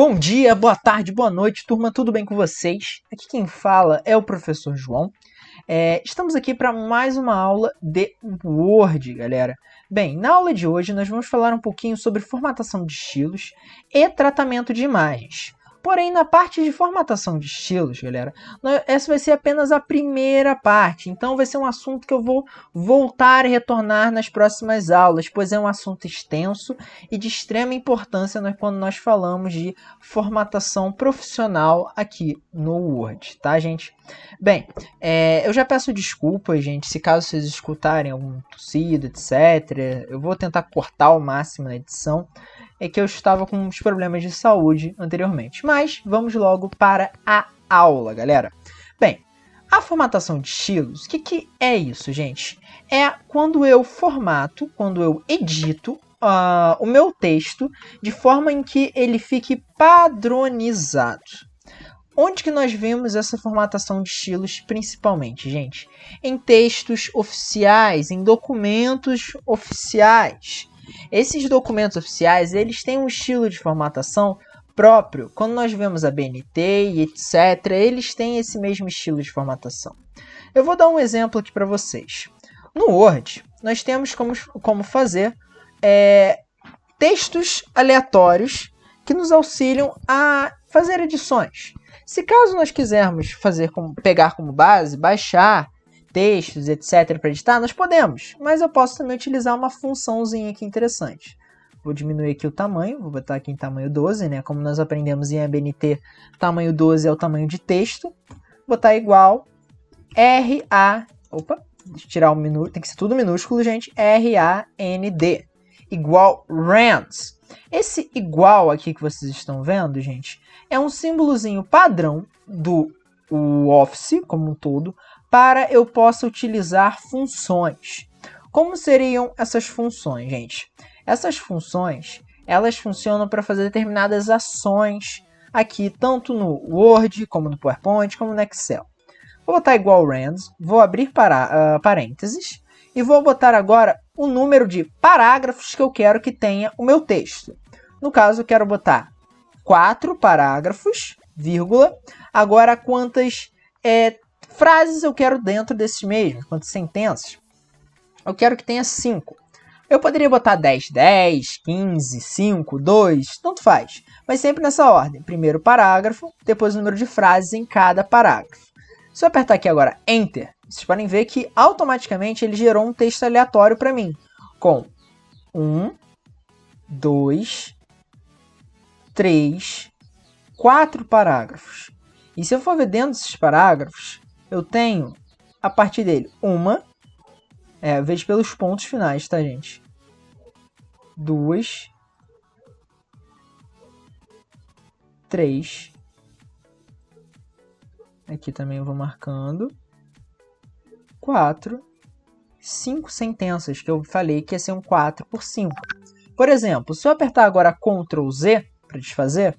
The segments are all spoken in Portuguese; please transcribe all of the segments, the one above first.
Bom dia, boa tarde, boa noite, turma, tudo bem com vocês? Aqui quem fala é o professor João. Estamos aqui para mais uma aula de Word, galera. Bem, na aula de hoje nós vamos falar um pouquinho sobre formatação de estilos e tratamento de imagens. Porém, na parte de formatação de estilos, galera, essa vai ser apenas a primeira parte. Então, vai ser um assunto que eu vou voltar e retornar nas próximas aulas, pois é um assunto extenso e de extrema importância quando nós falamos de formatação profissional aqui no Word, tá, gente? Bem, eu já peço desculpas, gente, se caso vocês escutarem algum tossido, etc. Eu vou tentar cortar ao máximo na edição. É que eu estava com uns problemas de saúde anteriormente. Mas vamos logo para a aula, galera. Bem, a formatação de estilos, o que é isso, gente? É quando eu formato, quando eu edito o meu texto de forma em que ele fique padronizado. Onde que nós vemos essa formatação de estilos principalmente, gente? Em textos oficiais, em documentos oficiais. Esses documentos oficiais, eles têm um estilo de formatação próprio. Quando nós vemos a BNT e etc., eles têm esse mesmo estilo de formatação. Eu vou dar um exemplo aqui para vocês. No Word, nós temos como fazer textos aleatórios que nos auxiliam a fazer edições. Se caso nós quisermos pegar como base, baixar textos, etc. para editar, nós podemos, mas eu posso também utilizar uma funçãozinha aqui interessante. Vou diminuir aqui o tamanho, vou botar aqui em tamanho 12, né? Como nós aprendemos em ABNT, tamanho 12 é o tamanho de texto. Vou botar igual deixa eu tirar o minúsculo, tem que ser tudo minúsculo, gente, RAND, igual rands. Esse igual aqui que vocês estão vendo, gente, é um símbolozinho padrão do Office como um todo, para eu possa utilizar funções. Como seriam essas funções, gente? Essas funções, elas funcionam para fazer determinadas ações aqui, tanto no Word, como no PowerPoint, como no Excel. Vou botar igual rands, vou abrir parênteses, e vou botar agora o número de parágrafos que eu quero que tenha o meu texto. No caso, eu quero botar 4 parágrafos, vírgula, agora quantas frases eu quero dentro desses mesmos, quantas sentenças? Eu quero que tenha 5. Eu poderia botar 10, 15, 5, 2, tanto faz. Mas sempre nessa ordem. Primeiro parágrafo, depois o número de frases em cada parágrafo. Se eu apertar aqui agora Enter, vocês podem ver que automaticamente ele gerou um texto aleatório para mim. Com 1, 2, 3, 4 parágrafos. E se eu for ver dentro desses parágrafos, eu tenho, a partir dele, vejo pelos pontos finais, tá, gente? 2, 3. Aqui também eu vou marcando. 4, 5 sentenças, que eu falei que ia ser um 4 por 5. Por exemplo, se eu apertar agora Ctrl Z para desfazer,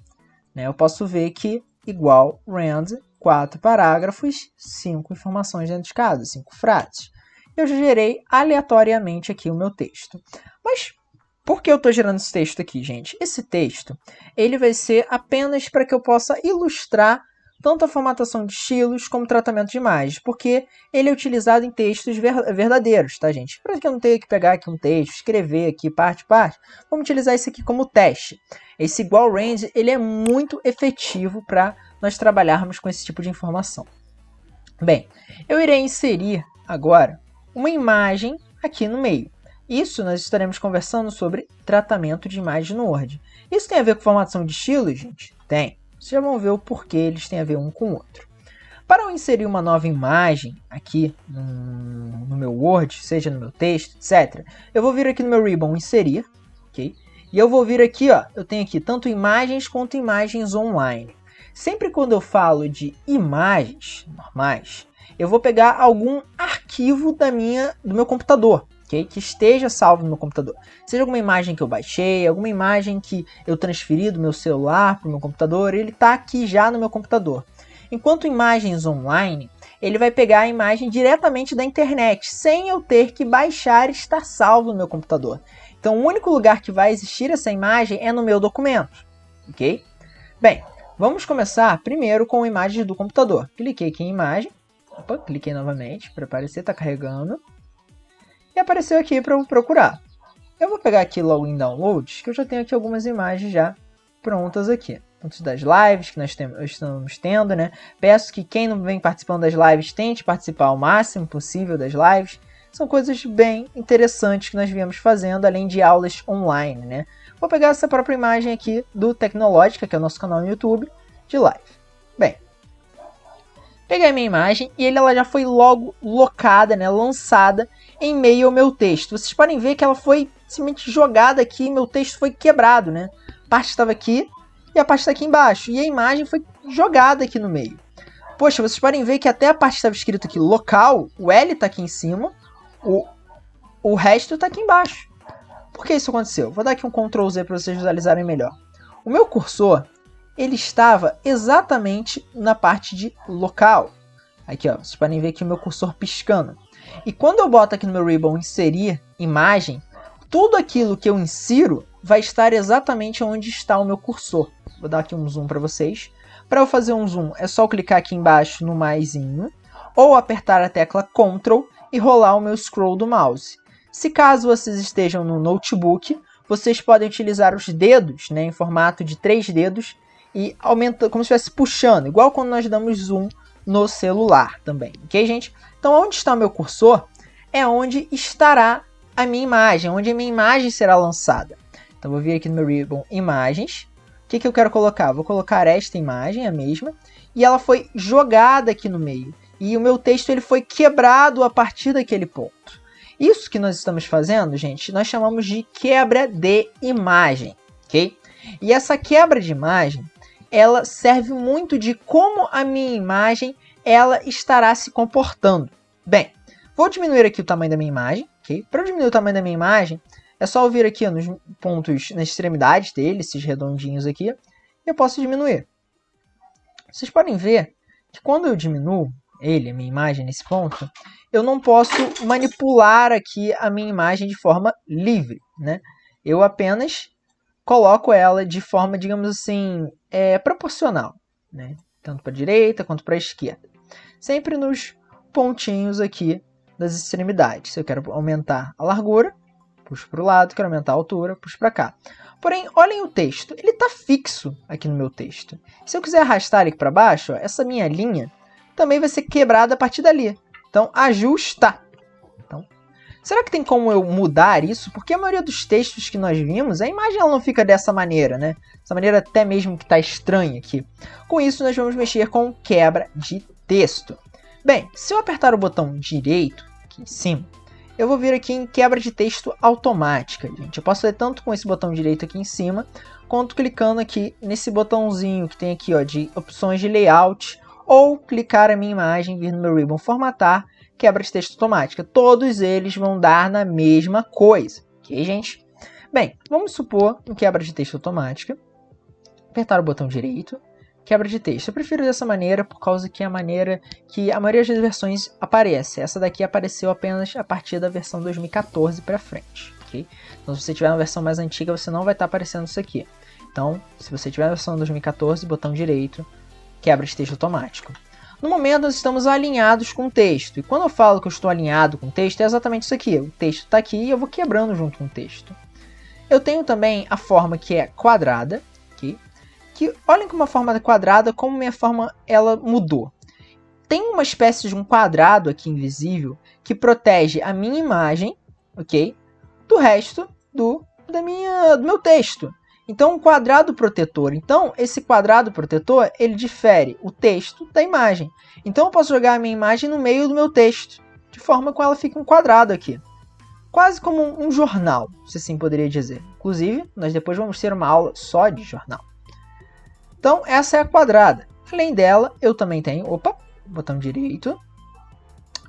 né, eu posso ver que igual rand, 4 parágrafos, 5 informações dentro de cada, 5 frases. Eu já gerei aleatoriamente aqui o meu texto. Mas por que eu estou gerando esse texto aqui, gente? Esse texto ele vai ser apenas para que eu possa ilustrar tanto a formatação de estilos como o tratamento de imagens, porque ele é utilizado em textos verdadeiros, tá, gente? Para que eu não tenha que pegar aqui um texto, escrever aqui parte, vamos utilizar isso aqui como teste. Esse igual range, ele é muito efetivo para nós trabalharmos com esse tipo de informação. Bem, eu irei inserir agora uma imagem aqui no meio. Isso nós estaremos conversando sobre tratamento de imagem no Word. Isso tem a ver com formatação de estilos, gente? Tem. Vocês já vão ver o porquê eles têm a ver um com o outro. Para eu inserir uma nova imagem aqui no meu Word, seja no meu texto, etc., eu vou vir aqui no meu ribbon inserir, ok? E eu vou vir aqui, ó, eu tenho aqui tanto imagens quanto imagens online. Sempre quando eu falo de imagens normais, eu vou pegar algum arquivo do meu computador, okay? Que esteja salvo no meu computador. Seja alguma imagem que eu baixei, alguma imagem que eu transferi do meu celular para o meu computador, ele está aqui já no meu computador. Enquanto imagens online, ele vai pegar a imagem diretamente da internet, sem eu ter que baixar e estar salvo no meu computador. Então o único lugar que vai existir essa imagem é no meu documento, ok? Bem, vamos começar primeiro com imagens do computador. Cliquei aqui em imagem. Opa, cliquei novamente para aparecer, está carregando. E apareceu aqui para eu procurar. Eu vou pegar aqui logo em Downloads, que eu já tenho aqui algumas imagens já prontas aqui. Muitas das lives que nós estamos tendo, né? Peço que quem não vem participando das lives tente participar ao máximo possível das lives. São coisas bem interessantes que nós viemos fazendo, além de aulas online, né? Vou pegar essa própria imagem aqui do Tecnológica, que é o nosso canal no YouTube, de live. Bem, peguei a minha imagem e ela já foi logo locada, né? Lançada em meio ao meu texto. Vocês podem ver que ela foi simplesmente jogada aqui, meu texto foi quebrado, né? A parte estava aqui e a parte está aqui embaixo. E a imagem foi jogada aqui no meio. Poxa, vocês podem ver que até a parte que estava escrito aqui, local, o L está aqui em cima, o resto está aqui embaixo. Por que isso aconteceu? Vou dar aqui um Ctrl Z para vocês visualizarem melhor. O meu cursor, ele estava exatamente na parte de local. Aqui, ó, vocês podem ver aqui o meu cursor piscando. E quando eu boto aqui no meu ribbon inserir imagem, tudo aquilo que eu insiro vai estar exatamente onde está o meu cursor. Vou dar aqui um zoom para vocês. Para eu fazer um zoom, é só eu clicar aqui embaixo no maisinho, ou apertar a tecla Ctrl e rolar o meu scroll do mouse. Se caso vocês estejam no notebook, vocês podem utilizar os dedos, né, em formato de 3 dedos, e aumenta, como se estivesse puxando, igual quando nós damos zoom no celular também, ok, gente? Então, onde está o meu cursor é onde estará a minha imagem, onde a minha imagem será lançada. Então, vou vir aqui no meu ribbon Imagens. O que eu quero colocar? Vou colocar esta imagem, a mesma, e ela foi jogada aqui no meio. E o meu texto ele foi quebrado a partir daquele ponto. Isso que nós estamos fazendo, gente, nós chamamos de quebra de imagem, ok? E essa quebra de imagem, ela serve muito de como a minha imagem ela estará se comportando. Bem, vou diminuir aqui o tamanho da minha imagem, ok? Para diminuir o tamanho da minha imagem, é só eu vir aqui nos pontos, nas extremidades dele, esses redondinhos aqui, e eu posso diminuir. Vocês podem ver que quando eu diminuo a minha imagem nesse ponto, eu não posso manipular aqui a minha imagem de forma livre, né? Eu apenas coloco ela de forma, digamos assim, proporcional, né? Tanto para a direita quanto para a esquerda. Sempre nos pontinhos aqui das extremidades. Se eu quero aumentar a largura, puxo para o lado, quero aumentar a altura, puxo para cá. Porém, olhem o texto, ele está fixo aqui no meu texto. Se eu quiser arrastar ele para baixo, ó, essa minha linha também vai ser quebrada a partir dali. Então, ajustar. Então, será que tem como eu mudar isso? Porque a maioria dos textos que nós vimos, a imagem ela não fica dessa maneira, né? Essa maneira até mesmo que está estranha aqui. Com isso, nós vamos mexer com quebra de texto. Bem, se eu apertar o botão direito, aqui em cima, eu vou vir aqui em quebra de texto automática, gente. Eu posso fazer tanto com esse botão direito aqui em cima, quanto clicando aqui nesse botãozinho que tem aqui, ó, de opções de layout, ou clicar a minha imagem, vir no meu ribbon formatar, quebra de texto automática. Todos eles vão dar na mesma coisa, ok, gente? Bem, vamos supor um quebra de texto automática, apertar o botão direito, quebra de texto. Eu prefiro dessa maneira por causa que é a maneira que a maioria das versões aparece. Essa daqui apareceu apenas a partir da versão 2014 para frente, ok? Então, se você tiver uma versão mais antiga, você não vai estar aparecendo isso aqui. Então, se você tiver a versão 2014, botão direito, quebra de texto automático. No momento, nós estamos alinhados com o texto. E quando eu falo que eu estou alinhado com o texto, é exatamente isso aqui. O texto está aqui e eu vou quebrando junto com o texto. Eu tenho também a forma que é quadrada, aqui. Que olhem como a forma quadrada, como minha forma ela mudou. Tem uma espécie de um quadrado aqui invisível que protege a minha imagem, ok? Do resto do meu texto. Então, um quadrado protetor. Então, esse quadrado protetor, ele difere o texto da imagem. Então, eu posso jogar a minha imagem no meio do meu texto, de forma que ela fique um quadrado aqui. Quase como um jornal, se assim poderia dizer. Inclusive, nós depois vamos ter uma aula só de jornal. Então, essa é a quadrada. Além dela, eu também tenho... Opa, botão direito.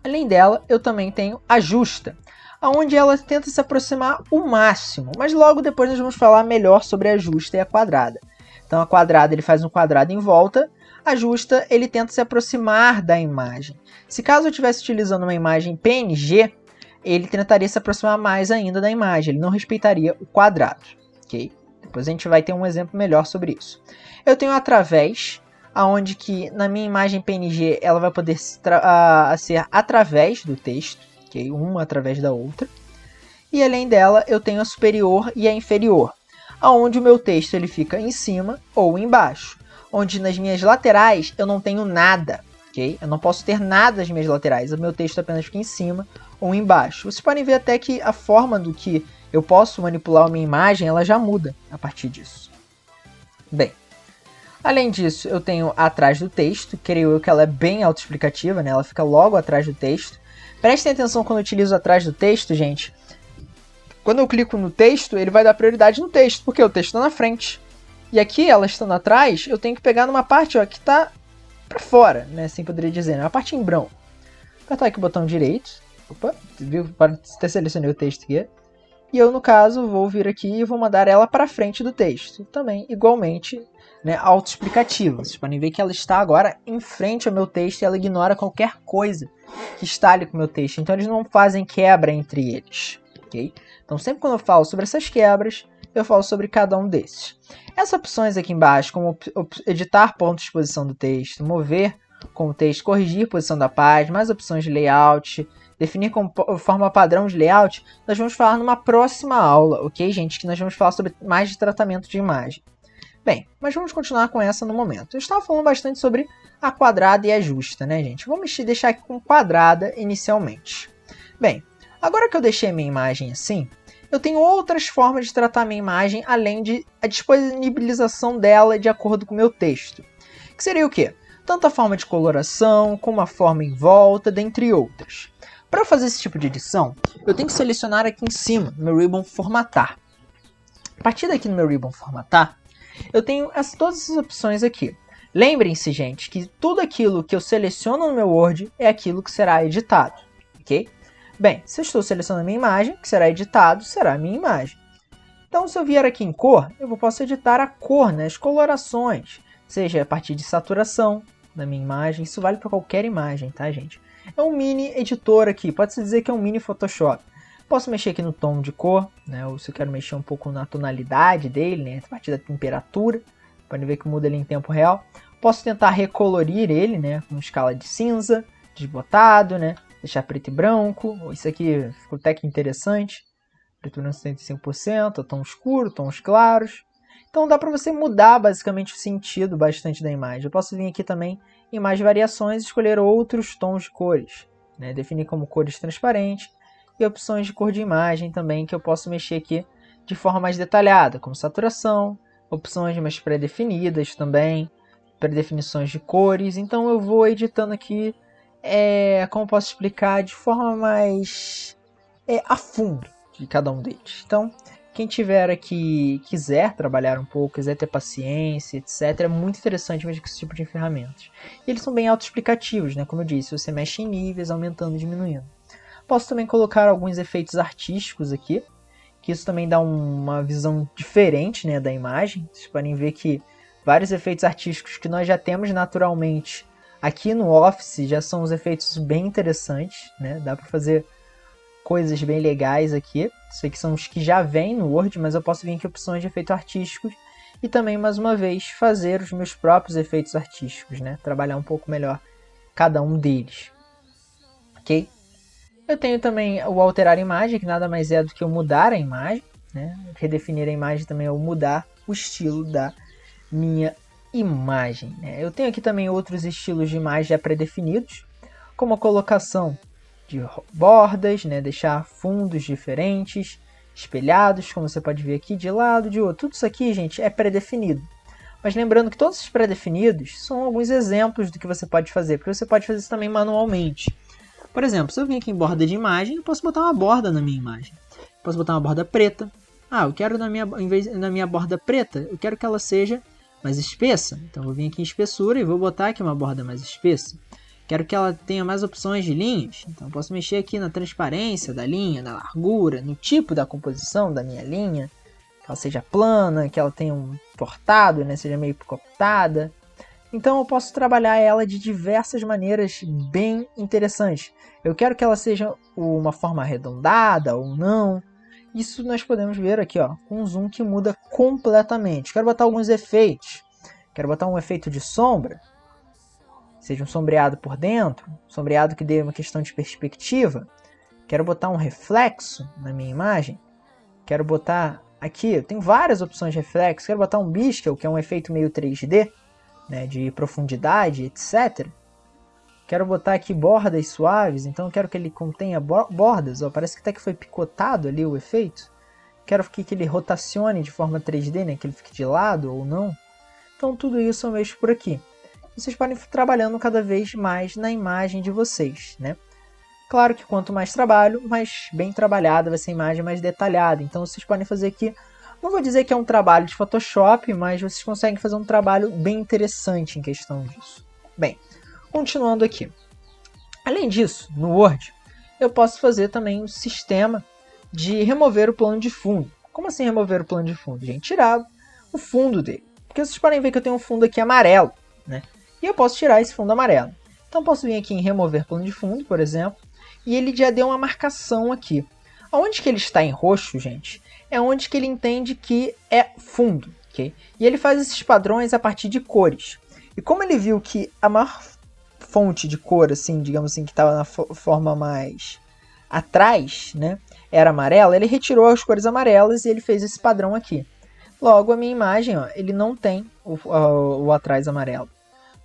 Além dela, eu também tenho ajusta, onde ela tenta se aproximar o máximo. Mas logo depois nós vamos falar melhor sobre a justa e a quadrada. Então a quadrada ele faz um quadrado em volta, a justa ele tenta se aproximar da imagem. Se caso eu estivesse utilizando uma imagem PNG, ele tentaria se aproximar mais ainda da imagem, ele não respeitaria o quadrado. Okay? Depois a gente vai ter um exemplo melhor sobre isso. Eu tenho através, aonde que na minha imagem PNG ela vai poder ser através do texto, okay? Uma através da outra. E além dela eu tenho a superior e a inferior, aonde o meu texto ele fica em cima ou embaixo, onde nas minhas laterais eu não tenho nada. Okay? Eu não posso ter nada nas minhas laterais, o meu texto apenas fica em cima ou embaixo. Vocês podem ver até que a forma do que eu posso manipular a minha imagem, ela já muda a partir disso. Bem, além disso, eu tenho atrás do texto, creio eu que ela é bem autoexplicativa, né? Ela fica logo atrás do texto. Prestem atenção quando eu utilizo atrás do texto, gente. Quando eu clico no texto, ele vai dar prioridade no texto, porque o texto está na frente. E aqui, ela estando atrás, eu tenho que pegar numa parte ó, que está para fora, né? Assim poderia dizer, né? Uma parte em branco. Vou apertar aqui o botão direito. Opa, viu? Para ter selecionei o texto aqui. E eu, no caso, vou vir aqui e vou mandar ela para frente do texto. Também, igualmente, né, autoexplicativa. Vocês podem ver que ela está agora em frente ao meu texto e ela ignora qualquer coisa que está ali com o meu texto. Então, eles não fazem quebra entre eles. Okay? Então, sempre quando eu falo sobre essas quebras, eu falo sobre cada um desses. Essas opções aqui embaixo, como editar pontos de posição do texto, mover com o texto, corrigir a posição da página, mais opções de layout, definir como forma padrão de layout, nós vamos falar numa próxima aula, ok, gente? Que nós vamos falar sobre mais de tratamento de imagem. Bem, mas vamos continuar com essa no momento. Eu estava falando bastante sobre a quadrada e a justa, né, gente? Vamos deixar aqui com quadrada inicialmente. Bem, agora que eu deixei a minha imagem assim, eu tenho outras formas de tratar a minha imagem, além de a disponibilização dela de acordo com o meu texto. Que seria o quê? Tanto a forma de coloração, como a forma em volta, dentre outras. Para fazer esse tipo de edição, eu tenho que selecionar aqui em cima, no meu ribbon formatar. A partir daqui no meu ribbon formatar, eu tenho todas essas opções aqui. Lembrem-se, gente, que tudo aquilo que eu seleciono no meu Word é aquilo que será editado, ok? Bem, se eu estou selecionando a minha imagem, que será editado, será a minha imagem. Então, se eu vier aqui em cor, eu posso editar a cor, né, as colorações, seja a partir de saturação da minha imagem. Isso vale para qualquer imagem, tá, gente? É um mini editor aqui, pode-se dizer que é um mini Photoshop. Posso mexer aqui no tom de cor, né, ou se eu quero mexer um pouco na tonalidade dele, né, a partir da temperatura. Pode ver que muda ele em tempo real. Posso tentar recolorir ele, né, com escala de cinza, desbotado, né, deixar preto e branco. Isso aqui ficou até que interessante. Preto e branco 75%, tom escuro, tons claros. Então dá para você mudar basicamente o sentido bastante da imagem. Eu posso vir aqui também em mais variações e escolher outros tons de cores, né? Definir como cores transparentes e opções de cor de imagem também que eu posso mexer aqui de forma mais detalhada, como saturação, opções mais pré-definidas também, pré-definições de cores. Então eu vou editando aqui, como posso explicar, de forma mais a fundo de cada um deles. Então, quem tiver aqui, quiser trabalhar um pouco, quiser ter paciência, etc., é muito interessante mexer com esse tipo de ferramentas. E eles são bem autoexplicativos, né? Como eu disse, você mexe em níveis, aumentando e diminuindo. Posso também colocar alguns efeitos artísticos aqui, que isso também dá uma visão diferente, né, da imagem. Vocês podem ver que vários efeitos artísticos que nós já temos naturalmente aqui no Office já são os efeitos bem interessantes, né? Dá para fazer coisas bem legais aqui. Isso aqui são os que já vêm no Word, mas eu posso vir aqui em opções de efeitos artísticos e também, mais uma vez, fazer os meus próprios efeitos artísticos, né? Trabalhar um pouco melhor cada um deles. Ok? Eu tenho também o alterar imagem, que nada mais é do que eu mudar a imagem, né? Redefinir a imagem também é eu mudar o estilo da minha imagem, né? Eu tenho aqui também outros estilos de imagem já pré-definidos, como a colocação de bordas, né? Deixar fundos diferentes, espelhados, como você pode ver aqui, de lado, de outro. Tudo isso aqui, gente, é pré-definido. Mas lembrando que todos os pré-definidos são alguns exemplos do que você pode fazer, porque você pode fazer isso também manualmente. Por exemplo, se eu vim aqui em borda de imagem, eu posso botar uma borda na minha imagem. Posso botar uma borda preta. Eu quero em vez da minha borda preta, eu quero que ela seja mais espessa. Então eu vou vir aqui em espessura e vou botar aqui uma borda mais espessa. Quero que ela tenha mais opções de linhas. Então eu posso mexer aqui na transparência da linha, na largura, no tipo da composição da minha linha. Que ela seja plana, que ela tenha um cortado, né, seja meio picotada. Então eu posso trabalhar ela de diversas maneiras bem interessantes. Eu quero que ela seja uma forma arredondada ou não. Isso nós podemos ver aqui, ó, com um zoom que muda completamente. Quero botar alguns efeitos. Quero botar um efeito de sombra, seja um sombreado por dentro, sombreado que dê uma questão de perspectiva. Quero botar um reflexo na minha imagem. Quero botar aqui, eu tenho várias opções de reflexo. Quero botar um biskel, que é um efeito meio 3D, né, de profundidade, etc. Quero botar aqui bordas suaves, então eu quero que ele contenha bordas. Ó, parece que até que foi picotado ali o efeito. Quero que ele rotacione de forma 3D, né, que ele fique de lado ou não. Então tudo isso eu mexo por aqui. Vocês podem ir trabalhando cada vez mais na imagem de vocês, né? Claro que quanto mais trabalho, mais bem trabalhada vai ser a imagem, mais detalhada. Então vocês podem fazer aqui, não vou dizer que é um trabalho de Photoshop, mas vocês conseguem fazer um trabalho bem interessante em questão disso. Bem, continuando aqui. Além disso, no Word, eu posso fazer também um sistema de remover o plano de fundo. Como assim remover o plano de fundo? Gente, tirar o fundo dele. Porque vocês podem ver que eu tenho um fundo aqui amarelo, né? E eu posso tirar esse fundo amarelo. Então posso vir aqui em remover plano de fundo, por exemplo, e ele já deu uma marcação aqui. Onde que ele está em roxo, gente, é onde que ele entende que é fundo, ok? E ele faz esses padrões a partir de cores. E como ele viu que a maior fonte de cor, assim, digamos assim, que estava na forma mais atrás, né, era amarela, ele retirou as cores amarelas e ele fez esse padrão aqui. Logo, a minha imagem, ó, ele não tem o atrás amarelo.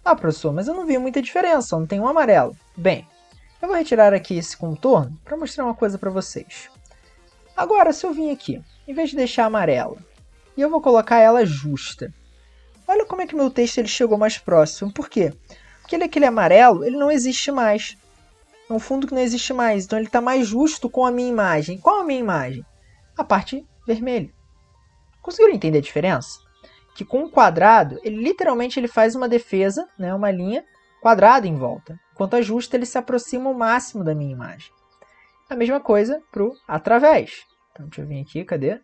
Ah, professor, mas eu não vi muita diferença, não tem um amarelo. Bem, eu vou retirar aqui esse contorno para mostrar uma coisa para vocês. Agora, se eu vim aqui, em vez de deixar amarela, e eu vou colocar ela justa. Olha como é que meu texto ele chegou mais próximo. Por quê? Porque aquele amarelo, ele não existe mais. É um fundo que não existe mais. Então ele está mais justo com a minha imagem. Qual a minha imagem? A parte vermelha. Conseguiram entender a diferença? Que com o quadrado, ele literalmente ele faz uma defesa, né, uma linha quadrada em volta. Enquanto a justa, ele se aproxima ao máximo da minha imagem. A mesma coisa para o através. Então, deixa eu vir aqui, cadê?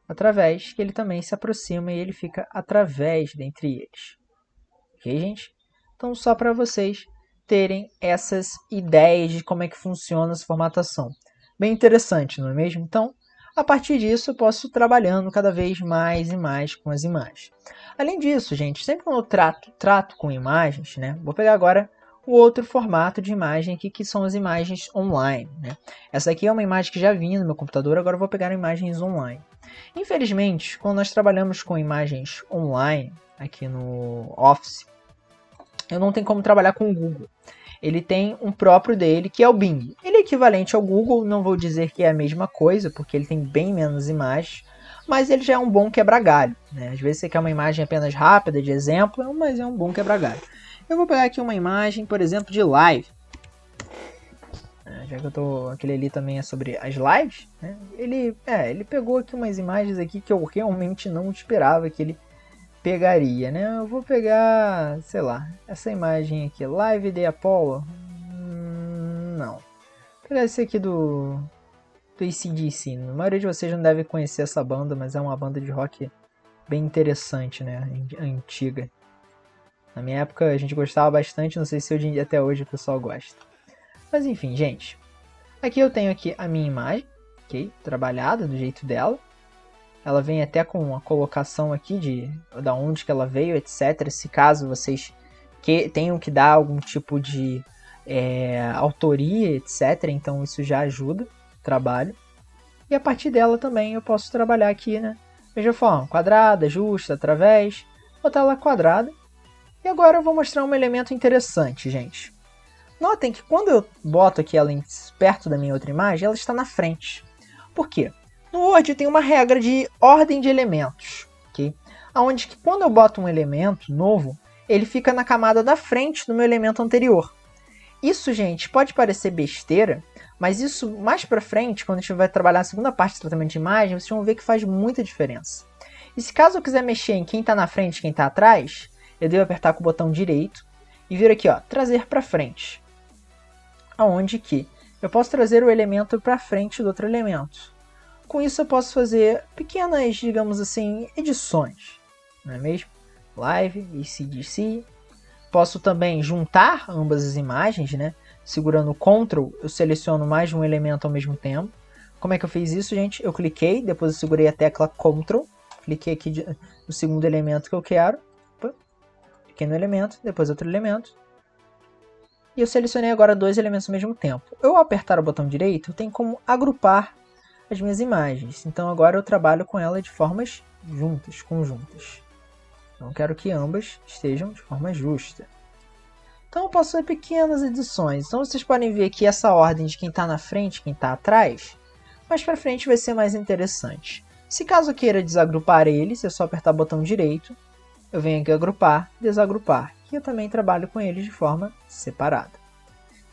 Através, que ele também se aproxima e ele fica através dentre eles. Ok, gente? Então, só para vocês terem essas ideias de como é que funciona essa formatação. Bem interessante, não é mesmo? Então, a partir disso, eu posso ir trabalhando cada vez mais e mais com as imagens. Além disso, gente, sempre quando eu trato com imagens, né? Vou pegar agora o outro formato de imagem aqui, que são as imagens online, né? Essa aqui é uma imagem que já vinha no meu computador, agora eu vou pegar imagens online. Infelizmente, quando nós trabalhamos com imagens online, aqui no Office, eu não tenho como trabalhar com o Google. Ele tem um próprio dele, que é o Bing. Ele é equivalente ao Google, não vou dizer que é a mesma coisa, porque ele tem bem menos imagens, mas ele já é um bom quebra-galho, né? Às vezes você quer uma imagem apenas rápida, de exemplo, mas é um bom quebra-galho. Eu vou pegar aqui uma imagem, por exemplo, de live. Já que eu tô, aquele ali também é sobre as lives, né? Ele pegou aqui umas imagens aqui que eu realmente não esperava que ele pegaria, né? Eu vou pegar, sei lá, essa imagem aqui, Live de Apollo. Não. Vou pegar esse aqui do AC/DC. A maioria de vocês não deve conhecer essa banda, mas é uma banda de rock bem interessante, né? Antiga. Na minha época a gente gostava bastante, não sei se hoje, até hoje o pessoal gosta. Mas enfim, gente. Aqui eu tenho aqui a minha imagem, ok? Trabalhada do jeito dela. Ela vem até com a colocação aqui de onde que ela veio, etc. Se caso vocês tenham que dar algum tipo de autoria, etc. Então isso já ajuda o trabalho. E a partir dela também eu posso trabalhar aqui, né? Mesma forma, quadrada, justa, através. Botar ela quadrada. E agora eu vou mostrar um elemento interessante, gente. Notem que quando eu boto aqui ela perto da minha outra imagem, ela está na frente. Por quê? No Word tem uma regra de ordem de elementos, ok? Onde que quando eu boto um elemento novo, ele fica na camada da frente do meu elemento anterior. Isso, gente, pode parecer besteira, mas isso mais pra frente, quando a gente vai trabalhar a segunda parte do tratamento de imagem, vocês vão ver que faz muita diferença. E se caso eu quiser mexer em quem está na frente e quem está atrás, eu devo apertar com o botão direito e vir aqui, ó, trazer para frente. Aonde que eu posso trazer o elemento para frente do outro elemento. Com isso eu posso fazer pequenas, digamos assim, edições, não é mesmo? Live, AC/DC. Posso também juntar ambas as imagens, né? Segurando o Ctrl, eu seleciono mais de um elemento ao mesmo tempo. Como é que eu fiz isso, gente? Eu cliquei, depois eu segurei a tecla Ctrl, cliquei aqui no segundo elemento que eu quero, cliquei no elemento, depois outro elemento, e eu selecionei agora 2 elementos ao mesmo tempo. Eu, ao apertar o botão direito, eu tenho como agrupar as minhas imagens. Então agora eu trabalho com ela de formas juntas, conjuntas. Então eu quero que ambas estejam de forma justa. Então eu posso fazer pequenas edições. Então vocês podem ver aqui essa ordem de quem está na frente e quem está atrás. Mais para frente vai ser mais interessante. Se caso eu queira desagrupar eles, é só apertar o botão direito. Eu venho aqui agrupar, desagrupar. E eu também trabalho com eles de forma separada.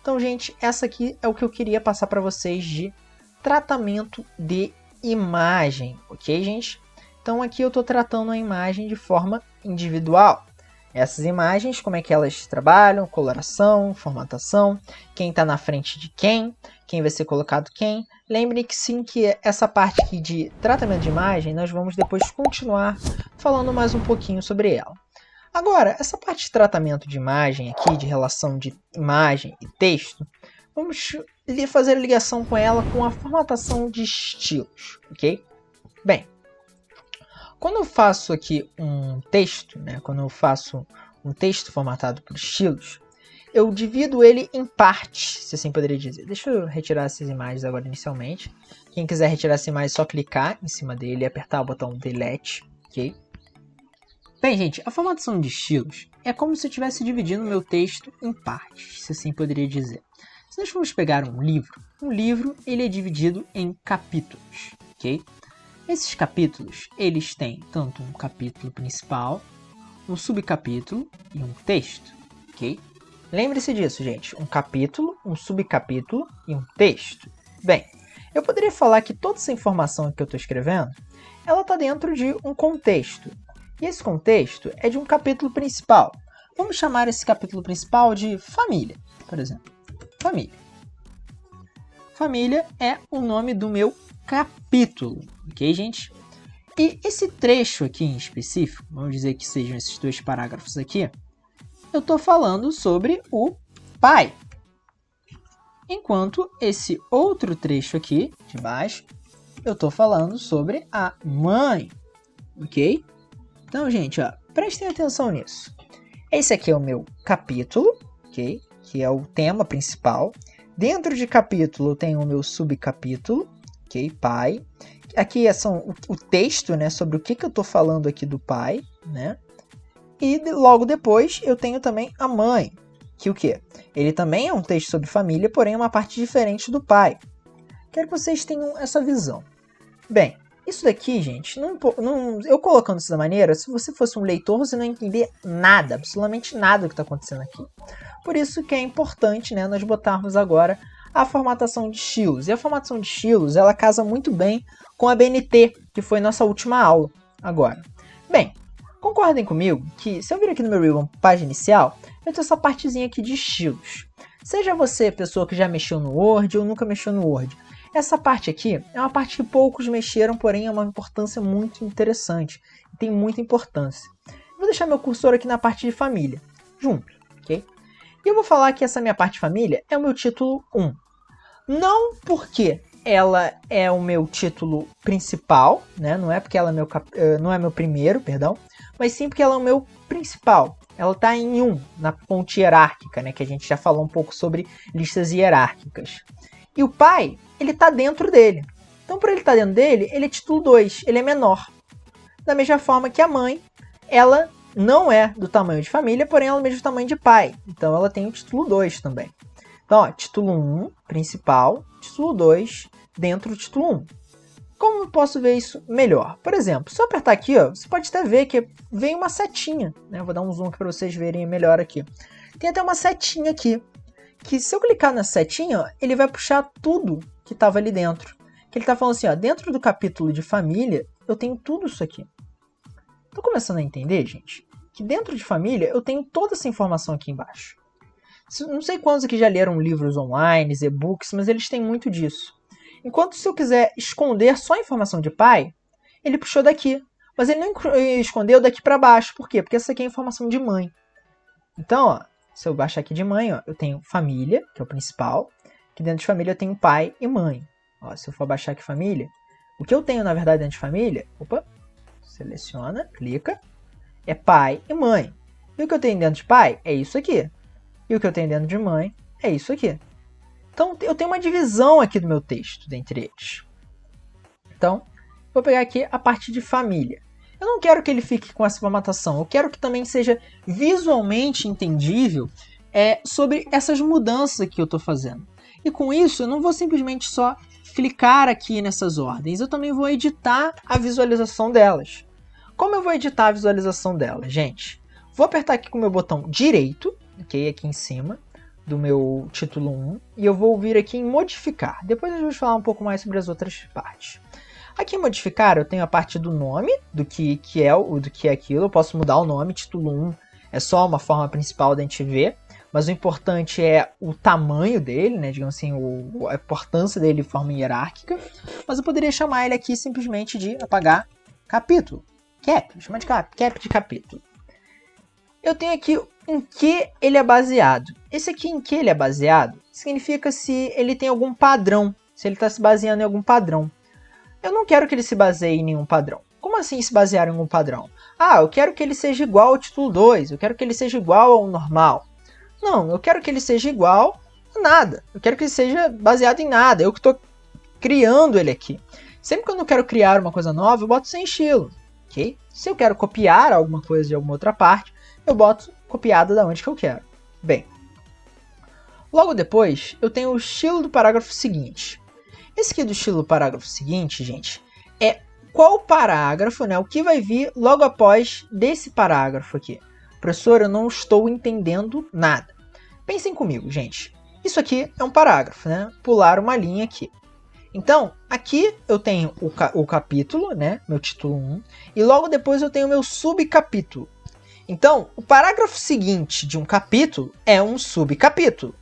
Então, gente, essa aqui é o que eu queria passar para vocês de tratamento de imagem, ok, gente? Então aqui eu estou tratando a imagem de forma individual. Essas imagens, como é que elas trabalham, coloração, formatação, quem está na frente de quem vai ser colocado quem. Lembre que sim, que essa parte aqui de tratamento de imagem, nós vamos depois continuar falando mais um pouquinho sobre ela. Agora, essa parte de tratamento de imagem aqui, de relação de imagem e texto, vamos fazer ligação com ela com a formatação de estilos, ok? Bem, quando eu faço aqui um texto, quando eu faço um texto formatado por estilos, eu divido ele em partes, se assim poderia dizer. Deixa eu retirar essas imagens agora inicialmente. Quem quiser retirar essa imagem é só clicar em cima dele e apertar o botão Delete, ok? Bem, gente, a formatação de estilos é como se eu estivesse dividindo o meu texto em partes, se assim poderia dizer. Se nós formos pegar um livro ele é dividido em capítulos, ok? Esses capítulos, eles têm tanto um capítulo principal, um subcapítulo e um texto, ok? Lembre-se disso, gente, um capítulo, um subcapítulo e um texto. Bem, eu poderia falar que toda essa informação que eu estou escrevendo, ela está dentro de um contexto. E esse contexto é de um capítulo principal. Vamos chamar esse capítulo principal de família, por exemplo. Família. Família é o nome do meu capítulo, ok, gente? E esse trecho aqui em específico, vamos dizer que sejam esses 2 parágrafos aqui, eu estou falando sobre o pai. Enquanto esse outro trecho aqui, de baixo, eu estou falando sobre a mãe, ok? Então, gente, prestem atenção nisso. Esse aqui é o meu capítulo, ok? Que é o tema principal. Dentro de capítulo eu tenho o meu subcapítulo, ok? Pai. Aqui são o texto, sobre o que eu estou falando aqui do pai, E logo depois eu tenho também a mãe, que o quê? Ele também é um texto sobre família, porém é uma parte diferente do pai. Quero que vocês tenham essa visão. Bem, isso daqui, gente, eu colocando dessa maneira, se você fosse um leitor, você não ia entender nada, absolutamente nada do que está acontecendo aqui. Por isso que é importante, nós botarmos agora a formatação de estilos. E a formatação de estilos, ela casa muito bem com a BNT, que foi nossa última aula agora. Bem, concordem comigo que se eu vir aqui no meu Ribbon, página inicial, eu tenho essa partezinha aqui de estilos. Seja você pessoa que já mexeu no Word ou nunca mexeu no Word, essa parte aqui é uma parte que poucos mexeram, porém é uma importância muito interessante. Tem muita importância. Vou deixar meu cursor aqui na parte de família, junto, ok? E eu vou falar que essa minha parte de família é o meu título 1. Não porque ela é o meu título principal, não é porque ela não é meu primeiro, perdão, mas sim porque ela é o meu principal. Ela está em 1, na ponte hierárquica, que a gente já falou um pouco sobre listas hierárquicas. E o pai, ele está dentro dele. Então, por ele estar dentro dele, ele é título 2, ele é menor. Da mesma forma que a mãe, ela não é do tamanho de família, porém ela é mesmo do tamanho de pai. Então, ela tem o título 2 também. Então, título 1, principal, título 2, dentro do título 1. Como eu posso ver isso melhor? Por exemplo, se eu apertar aqui, você pode até ver que vem uma setinha. Vou dar um zoom aqui para vocês verem melhor aqui. Tem até uma setinha aqui. Que se eu clicar na setinha, ele vai puxar tudo que estava ali dentro. Que ele está falando assim, dentro do capítulo de família, eu tenho tudo isso aqui. Estou começando a entender, gente, que dentro de família eu tenho toda essa informação aqui embaixo. Não sei quantos aqui já leram livros online, e-books, mas eles têm muito disso. Enquanto se eu quiser esconder só a informação de pai, ele puxou daqui. Mas ele não escondeu daqui para baixo. Por quê? Porque essa aqui é a informação de mãe. Então, se eu baixar aqui de mãe, eu tenho família, que é o principal. Que dentro de família eu tenho pai e mãe. Ó, se eu for baixar aqui família, o que eu tenho, na verdade, dentro de família, opa, seleciona, clica, é pai e mãe. E o que eu tenho dentro de pai é isso aqui. E o que eu tenho dentro de mãe é isso aqui. Então, eu tenho uma divisão aqui do meu texto, dentre eles. Então, vou pegar aqui a parte de família. Eu não quero que ele fique com essa formatação. Eu quero que também seja visualmente entendível sobre essas mudanças que eu estou fazendo. E com isso, eu não vou simplesmente só clicar aqui nessas ordens. Eu também vou editar a visualização delas. Como eu vou editar a visualização delas, gente? Vou apertar aqui com o meu botão direito, ok? Aqui em cima do meu título 1. E eu vou vir aqui em modificar. Depois eu vou falar um pouco mais sobre as outras partes. Aqui em modificar, eu tenho a parte do nome, do que é aquilo. Eu posso mudar o nome, título 1 é só uma forma principal da gente ver. Mas o importante é o tamanho dele, né? Digamos assim, a importância dele de forma hierárquica. Mas eu poderia chamar ele aqui simplesmente de apagar capítulo. Cap, chama de cap de capítulo. Eu tenho aqui em que ele é baseado. Esse aqui em que ele é baseado significa se ele tem algum padrão, se ele está se baseando em algum padrão. Eu não quero que ele se baseie em nenhum padrão. Como assim se basear em algum padrão? Ah, eu quero que ele seja igual ao título 2, eu quero que ele seja igual ao normal. Não, eu quero que ele seja igual a nada. Eu quero que ele seja baseado em nada. Eu que estou criando ele aqui. Sempre que eu não quero criar uma coisa nova, eu boto sem estilo. Okay? Se eu quero copiar alguma coisa de alguma outra parte, eu boto copiada da onde que eu quero. Bem, logo depois, eu tenho o estilo do parágrafo seguinte. Esse aqui do estilo do parágrafo seguinte, gente, é qual parágrafo, né? O que vai vir logo após desse parágrafo aqui. Professor, eu não estou entendendo nada. Pensem comigo, gente. Isso aqui é um parágrafo, né? Pular uma linha aqui. Então, aqui eu tenho o capítulo, né? Meu título 1. E logo depois eu tenho o meu subcapítulo. Então, o parágrafo seguinte de um capítulo é um subcapítulo.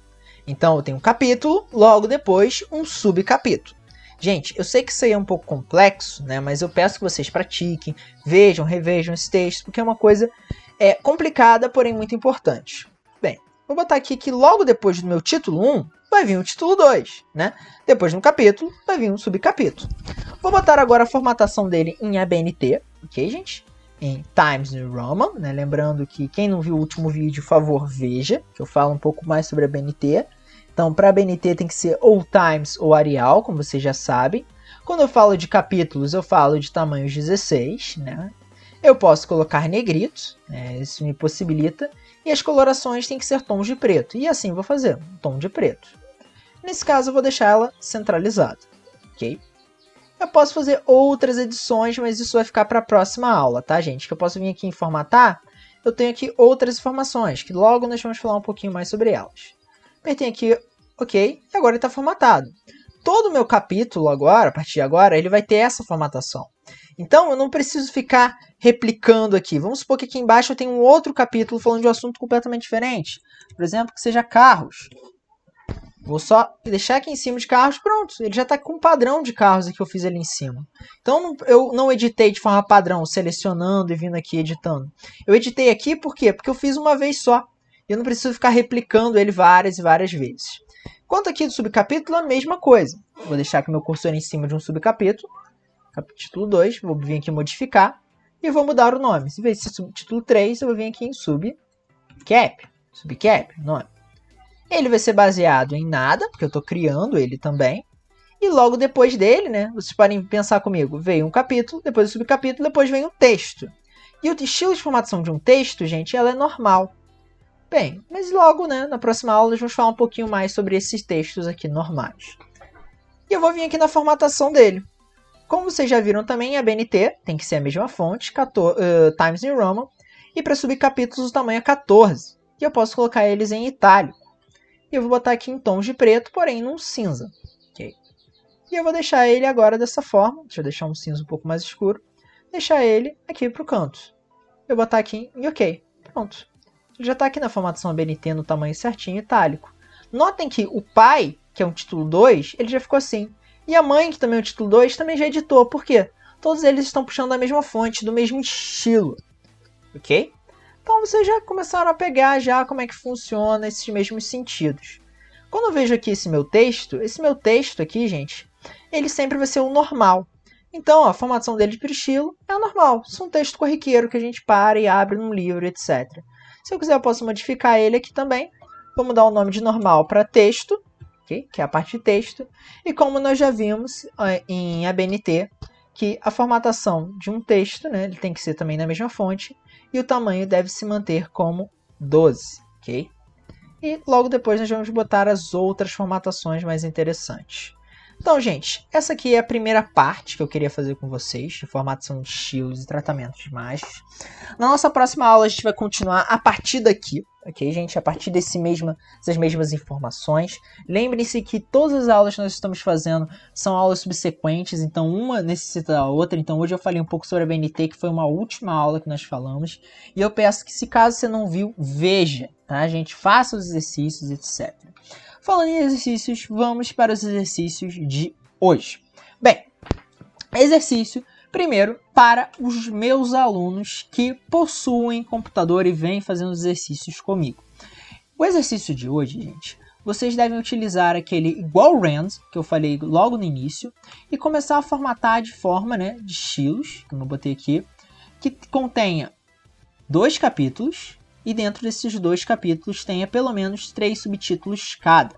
Então, eu tenho um capítulo, logo depois um subcapítulo. Gente, eu sei que isso aí é um pouco complexo, né? Mas eu peço que vocês pratiquem, vejam, revejam esse texto, porque é uma coisa complicada, porém muito importante. Bem, vou botar aqui que logo depois do meu título 1, vai vir o título 2, né? Depois de um capítulo, vai vir um subcapítulo. Vou botar agora a formatação dele em ABNT, ok, gente? Em Times New Roman, né? Lembrando que quem não viu o último vídeo, por favor, veja, que eu falo um pouco mais sobre a ABNT. Então, para a ABNT tem que ser ou Times ou Arial, como vocês já sabem. Quando eu falo de capítulos, eu falo de tamanhos 16, né? Eu posso colocar negrito, né? Isso me possibilita. E as colorações têm que ser tons de preto. E assim eu vou fazer, um tom de preto. Nesse caso, eu vou deixar ela centralizada, ok? Eu posso fazer outras edições, mas isso vai ficar para a próxima aula, tá, gente? Que eu posso vir aqui em formatar, eu tenho aqui outras informações, que logo nós vamos falar um pouquinho mais sobre elas. Apertei aqui, ok, e agora ele está formatado. Todo o meu capítulo agora, a partir de agora, ele vai ter essa formatação. Então, eu não preciso ficar replicando aqui. Vamos supor que aqui embaixo eu tenho um outro capítulo falando de um assunto completamente diferente. Por exemplo, que seja carros. Vou só deixar aqui em cima de carros, pronto. Ele já está com um padrão de carros que eu fiz ali em cima. Então, eu não editei de forma padrão, selecionando e vindo aqui editando. Eu editei aqui por quê? Porque eu fiz uma vez só. Eu não preciso ficar replicando ele várias e várias vezes. Quanto aqui do subcapítulo, a mesma coisa. Vou deixar aqui meu cursor em cima de um subcapítulo. Capítulo 2, vou vir aqui em modificar. E vou mudar o nome. Se vez de título 3, eu vou vir aqui em subcap, nome. Ele vai ser baseado em nada, porque eu estou criando ele também. E logo depois dele, né, vocês podem pensar comigo, veio um capítulo, depois o subcapítulo, depois vem um texto. E o estilo de formatação de um texto, gente, ela é normal. Bem, mas logo, né, na próxima aula, nós vamos falar um pouquinho mais sobre esses textos aqui normais. E eu vou vir aqui na formatação dele. Como vocês já viram também, a BNT tem que ser a mesma fonte, Times New Roman, e para subcapítulos o tamanho é 14. E eu posso colocar eles em itálico. E eu vou botar aqui em tons de preto, porém num cinza. Okay? E eu vou deixar ele agora dessa forma. Deixa eu deixar um cinza um pouco mais escuro. Deixar ele aqui para o canto. Eu vou botar aqui em OK. Pronto. Ele já está aqui na formatação ABNT no tamanho certinho, itálico. Notem que o pai, que é um título 2, ele já ficou assim. E a mãe, que também é o título 2, também já editou. Por quê? Todos eles estão puxando da mesma fonte, do mesmo estilo. Ok? Então vocês já começaram a pegar já como é que funciona esses mesmos sentidos. Quando eu vejo aqui esse meu texto aqui, gente, ele sempre vai ser o normal. Então, a formatação dele por estilo é o normal. Isso é um texto corriqueiro que a gente para e abre num livro, etc. Se eu quiser, eu posso modificar ele aqui também. Vou mudar o nome de normal para texto, okay? Que é a parte de texto. E como nós já vimos em ABNT, que a formatação de um texto, né, ele tem que ser também na mesma fonte, e o tamanho deve se manter como 12. Okay? E logo depois nós vamos botar as outras formatações mais interessantes. Então, gente, essa aqui é a primeira parte que eu queria fazer com vocês, de formatação de estilos e tratamento de imagens. Na nossa próxima aula, a gente vai continuar a partir daqui, ok, gente? A partir dessas mesmas informações. Lembrem-se que todas as aulas que nós estamos fazendo são aulas subsequentes, então uma necessita da outra. Então, hoje eu falei um pouco sobre a BNT, que foi uma última aula que nós falamos. E eu peço que, se caso você não viu, veja, tá, gente? Faça os exercícios, etc. Falando em exercícios, vamos para os exercícios de hoje. Bem, exercício primeiro para os meus alunos que possuem computador e vêm fazendo exercícios comigo. O exercício de hoje, gente, vocês devem utilizar aquele igual rand, que eu falei logo no início, e começar a formatar de forma, né, de estilos, que eu não botei aqui, que contenha 2 capítulos, e dentro desses 2 capítulos tenha pelo menos 3 subtítulos cada,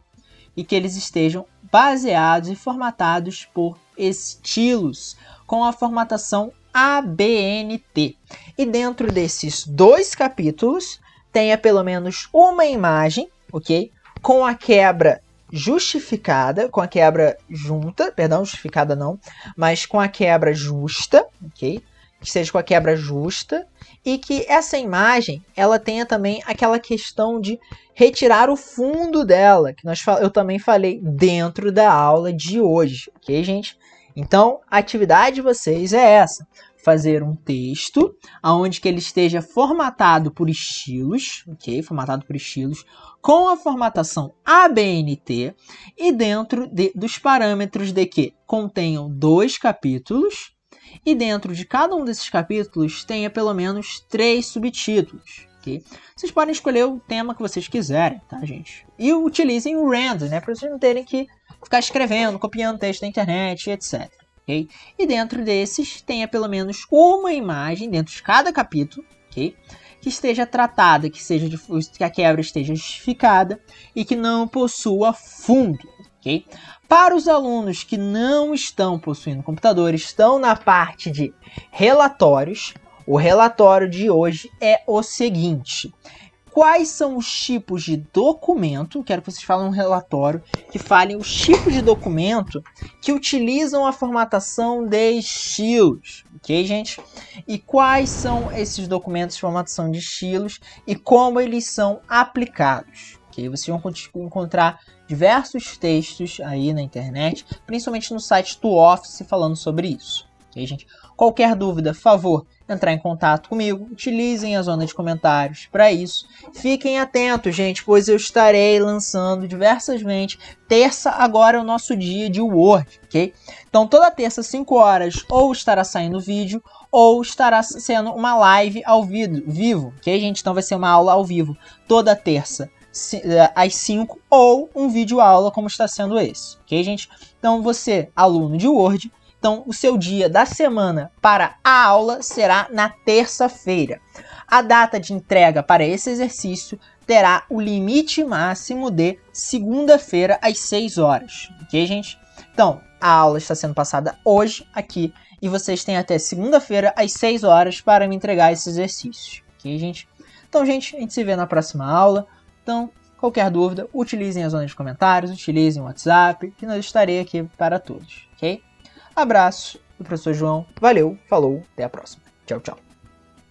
e que eles estejam baseados e formatados por estilos, com a formatação ABNT. E dentro desses 2 capítulos tenha pelo menos uma imagem, ok? Com a quebra justificada, com a quebra junta, perdão, justificada não, mas com a quebra justa, ok? Que seja com a quebra justa, e que essa imagem ela tenha também aquela questão de retirar o fundo dela, que eu também falei dentro da aula de hoje, ok, gente? Então, a atividade de vocês é essa: fazer um texto onde que ele esteja formatado por estilos, ok? Formatado por estilos, com a formatação ABNT, e dentro dos parâmetros de que contenham 2 capítulos, e dentro de cada um desses capítulos tenha pelo menos 3 subtítulos. Okay? Vocês podem escolher o tema que vocês quiserem, tá, gente? E utilizem o rand, né, para vocês não terem que ficar escrevendo, copiando texto da internet, etc. Okay? E dentro desses tenha pelo menos uma imagem dentro de cada capítulo, okay? Que esteja tratada, que a quebra esteja justificada e que não possua fundo. Okay? Para os alunos que não estão possuindo computador, estão na parte de relatórios, o relatório de hoje é o seguinte: quais são os tipos de documento? Quero que vocês falem um relatório que falem os tipos de documento que utilizam a formatação de estilos, ok, gente? E quais são esses documentos de formatação de estilos e como eles são aplicados. Okay? Vocês vão encontrar diversos textos aí na internet, principalmente no site do Office, falando sobre isso. Ok, gente? Qualquer dúvida, favor, entrar em contato comigo, utilizem a zona de comentários para isso. Fiquem atentos, gente, pois eu estarei lançando diversamente. Terça agora é o nosso dia de Word, ok? Então toda terça, 5 horas, ou estará saindo vídeo, ou estará sendo uma live ao vivo, ok, gente? Então vai ser uma aula ao vivo toda terça, às 5, ou um vídeo aula como está sendo esse, ok, gente? Então você, aluno de Word, então o seu dia da semana para a aula será na terça-feira. A data de entrega para esse exercício terá o limite máximo de segunda-feira às 6 horas, ok, gente? Então, a aula está sendo passada hoje aqui e vocês têm até segunda-feira às 6 horas para me entregar esses exercícios, ok, gente? Então, gente, a gente se vê na próxima aula. Então, qualquer dúvida, utilizem a zona de comentários, utilizem o WhatsApp, que eu estarei aqui para todos, ok? Abraço do professor João, valeu, falou, até a próxima. Tchau, tchau.